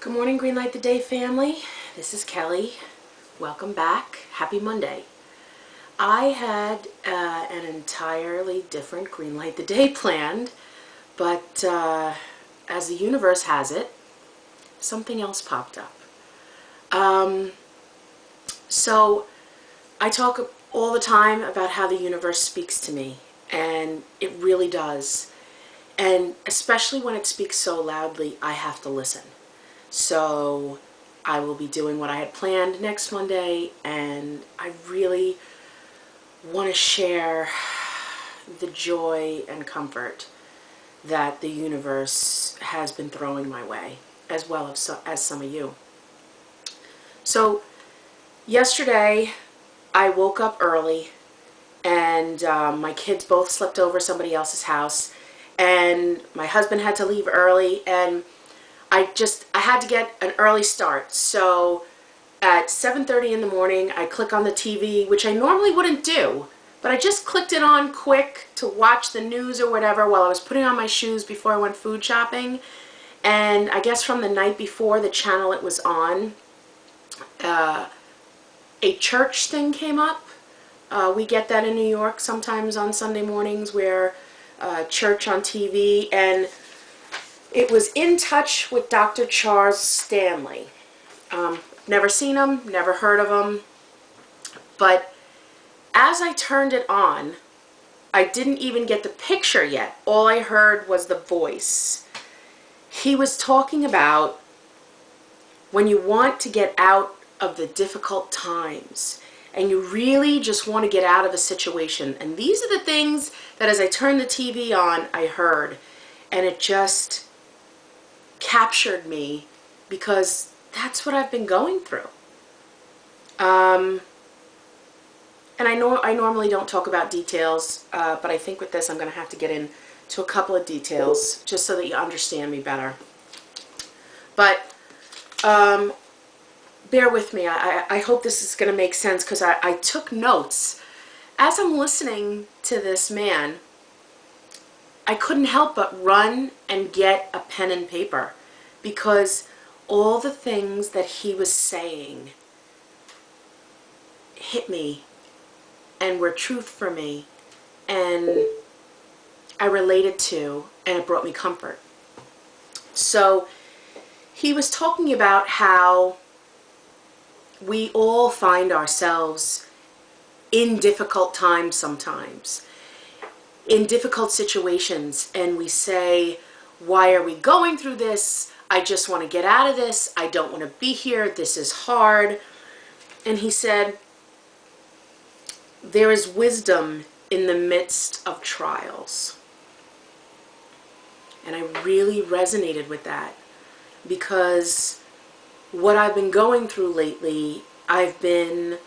Good morning, Greenlight the Day family. This is Kelly. Welcome back. Happy Monday. I had an entirely different Greenlight the Day planned, but as the universe has it, something else popped up. So I talk all the time about how the universe speaks to me, and it really does. And especially when it speaks so loudly, I have to listen. So I will be doing what I had planned next Monday, and I really want to share the joy and comfort that the universe has been throwing my way, as well as some of you. So yesterday I woke up early, and my kids both slept over somebody else's house, and my husband had to leave early, and I had to get an early start. So at 7:30 in the morning, I click on the TV, which I normally wouldn't do, but I just clicked it on quick to watch the news or whatever while I was putting on my shoes before I went food shopping. And I guess from the night before, the channel it was on, a church thing came up. We get that in New York sometimes on Sunday mornings, where church on TV, and it was In Touch with Dr. Charles Stanley. Never seen him, never heard of him, but as I turned it on, I didn't even get the picture yet. All I heard was the voice. He was talking about when you want to get out of the difficult times and you really just want to get out of a situation. And these are the things that as I turned the TV on, I heard. And it just captured me, because that's what I've been going through. And I know I normally don't talk about details, but I think with this I'm going to have to get into a couple of details just so that you understand me better. But bear with me. I hope this is going to make sense, because I took notes. As I'm listening to this man, I couldn't help but run and get a pen and paper, because all the things that he was saying hit me and were truth for me, and I related to, and it brought me comfort. So he was talking about how we all find ourselves in difficult times sometimes, in difficult situations, and we say, why are we going through this? I just want to get out of this. I don't want to be here. This is hard. And he said, there is wisdom in the midst of trials. And I really resonated with that, because what I've been going through lately, I've been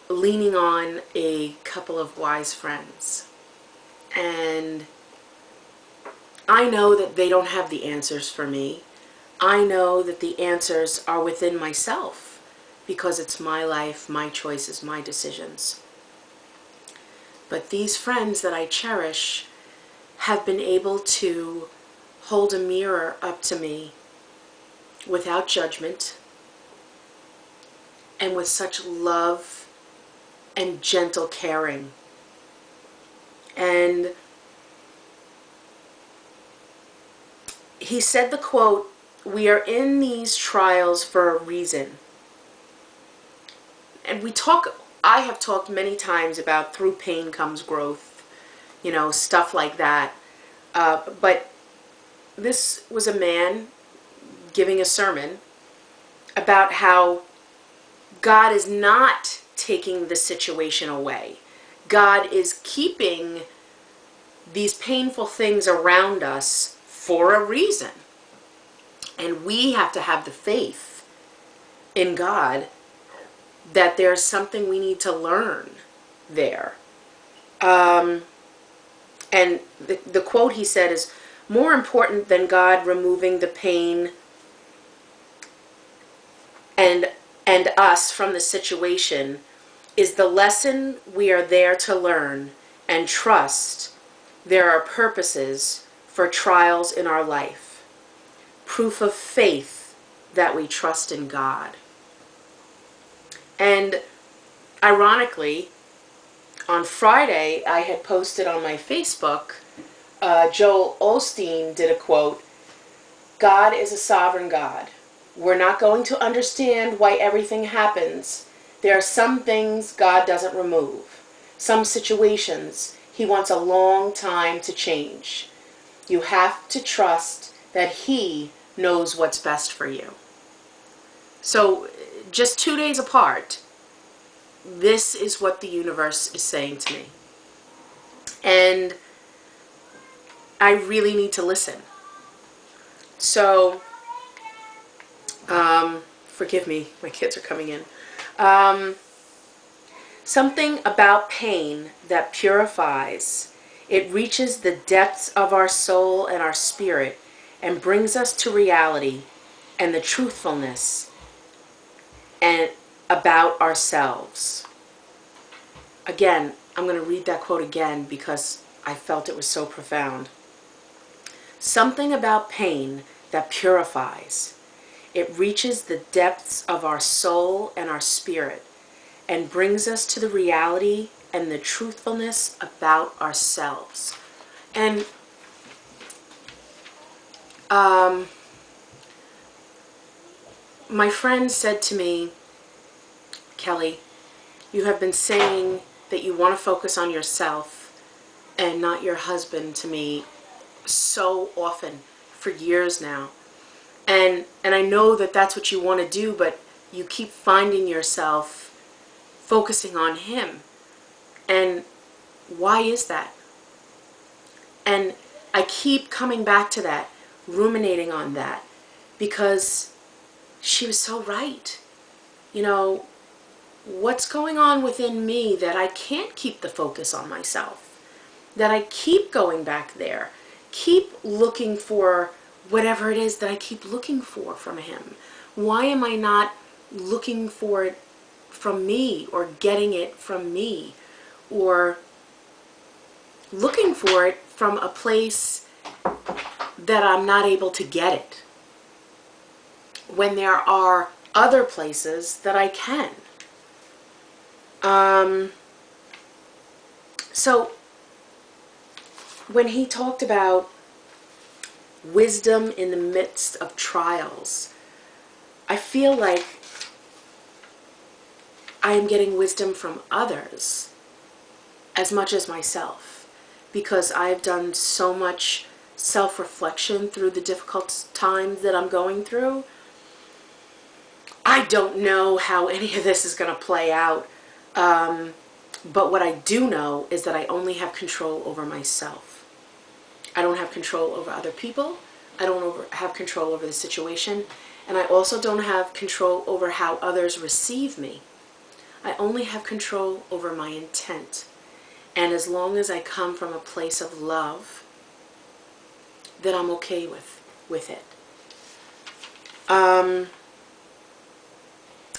leaning on a couple of wise friends. And I know that they don't have the answers for me. I know that the answers are within myself, because it's my life, my choices, my decisions. But these friends that I cherish have been able to hold a mirror up to me without judgment, and with such love and gentle caring. And he said the quote, "We are in these trials for a reason." And I have talked many times about through pain comes growth, stuff like that. But this was a man giving a sermon about how God is not taking the situation away. God is keeping these painful things around us for a reason. And we have to have the faith in God that there's something we need to learn there. And the quote he said is, more important than God removing the pain and us from the situation is the lesson we are there to learn and trust there are purposes for trials in our life. proof of faith that we trust in God. And ironically, on Friday, I had posted on my Facebook, Joel Osteen did a quote, "God is a sovereign God. We're not going to understand why everything happens. There are some things God doesn't remove. Some situations He wants a long time to change. You have to trust that He knows what's best for you." So, just 2 days apart, this is what the universe is saying to me. And I really need to listen. So, forgive me, my kids are coming in. Something about pain that purifies. It reaches the depths of our soul and our spirit and brings us to reality and the truthfulness and about ourselves. Again, I'm going to read that quote again because I felt it was so profound. Something about pain that purifies. It reaches the depths of our soul and our spirit and brings us to the reality and the truthfulness about ourselves. And my friend said to me, "Kelly, you have been saying that you want to focus on yourself and not your husband to me so often for years now. And I know that that's what you want to do, but you keep finding yourself focusing on him. And why is that?" And I keep coming back to that, ruminating on that, because she was so right. You know, what's going on within me that I can't keep the focus on myself? That I keep going back there, keep looking for whatever it is that I keep looking for from him. Why am I not looking for it from me, or getting it from me, or looking for it from a place that I'm not able to get it, when there are other places that I can? So when he talked about wisdom in the midst of trials, I feel like I am getting wisdom from others as much as myself, because I've done so much self-reflection through the difficult times that I'm going through. I don't know how any of this is going to play out, but what I do know is that I only have control over myself. I don't have control over other people. I don't have control over the situation. And I also don't have control over how others receive me. I only have control over my intent. And as long as I come from a place of love, then I'm okay with it.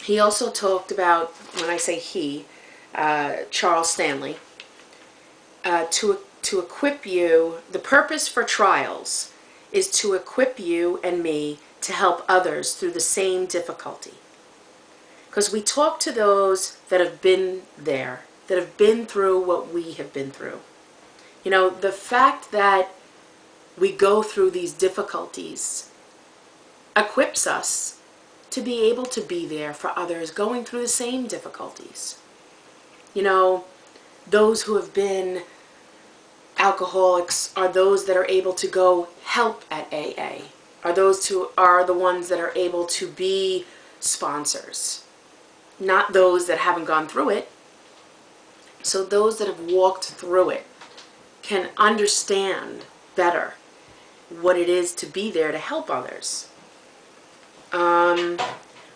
He also talked about, when I say he, Charles Stanley, to equip you. The purpose for trials is to equip you and me to help others through the same difficulty. Because we talk to those that have been there, that have been through what we have been through. You know, the fact that we go through these difficulties equips us to be able to be there for others going through the same difficulties. You know, those who have been alcoholics are those that are able to go help at AA, are those who are the ones that are able to be sponsors, not those that haven't gone through it. So those that have walked through it can understand better what it is to be there to help others.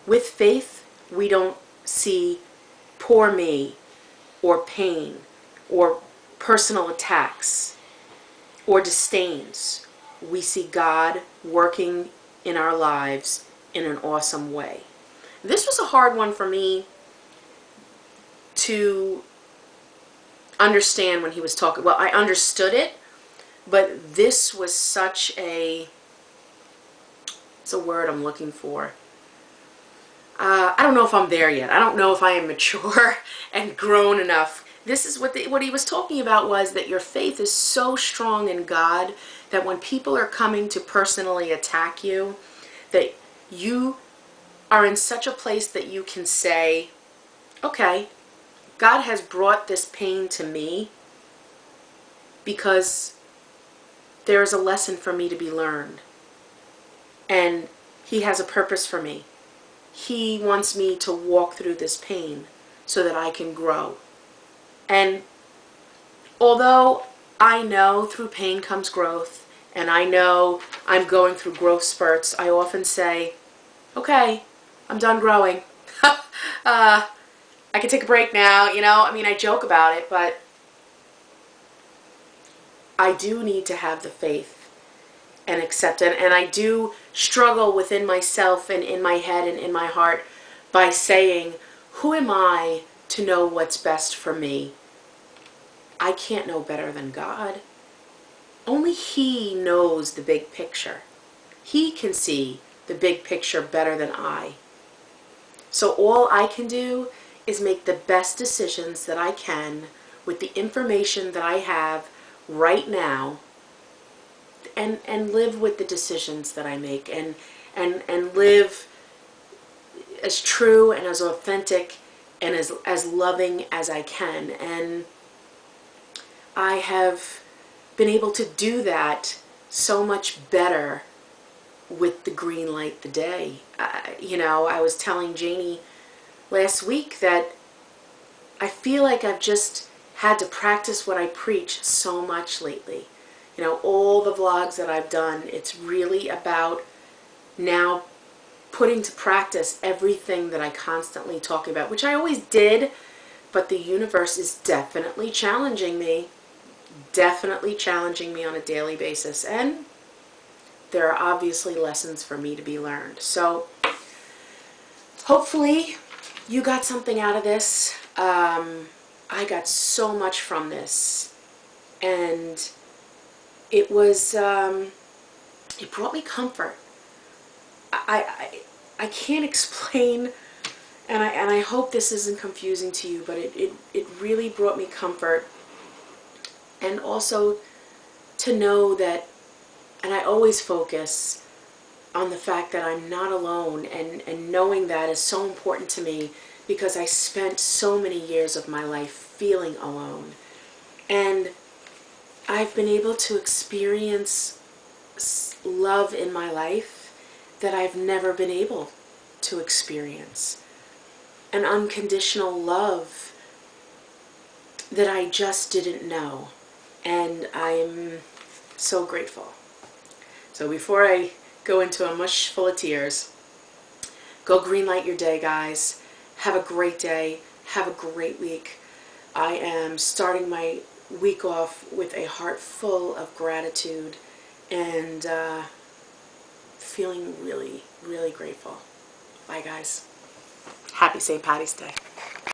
With faith, we don't see poor me, or pain, or personal attacks, or disdains. We see God working in our lives in an awesome way. This was a hard one for me to understand when he was talking. Well, I understood it, but this was such a It's a word I'm looking for. I don't know if I'm there yet. I don't know if I am mature and grown enough. This is what he was talking about, was that your faith is so strong in God that when people are coming to personally attack you, that you are in such a place that you can say, okay, God has brought this pain to me because there is a lesson for me to be learned. And He has a purpose for me. He wants me to walk through this pain so that I can grow. And although I know through pain comes growth, and I know I'm going through growth spurts, I often say, okay, I'm done growing. I can take a break now, you know? I mean, I joke about it, but I do need to have the faith and accept it. And I do struggle within myself and in my head and in my heart by saying, who am I to know what's best for me? I can't know better than God. Only He knows the big picture. He can see the big picture better than I. So all I can do is make the best decisions that I can with the information that I have right now, and live with the decisions that I make, and live as true and as authentic and as loving as I can. And I have been able to do that so much better with the green light the day. You know, I was telling Janie last week that I feel like I've just had to practice what I preach so much lately. You know, all the vlogs that I've done, it's really about now putting to practice everything that I constantly talk about, which I always did, but the universe is definitely challenging me on a daily basis. And there are obviously lessons for me to be learned. So hopefully you got something out of this. I got so much from this, and it was, it brought me comfort. I can't explain, and I hope this isn't confusing to you, but it really brought me comfort. And also to know that, and I always focus on the fact that I'm not alone, and knowing that is so important to me, because I spent so many years of my life feeling alone. And I've been able to experience love in my life that I've never been able to experience. An unconditional love that I just didn't know. And I'm so grateful. So before I go into a mush full of tears, go greenlight your day, guys. Have a great day. Have a great week. I am starting my week off with a heart full of gratitude and feeling really, really grateful. Bye, guys. Happy St. Patty's Day.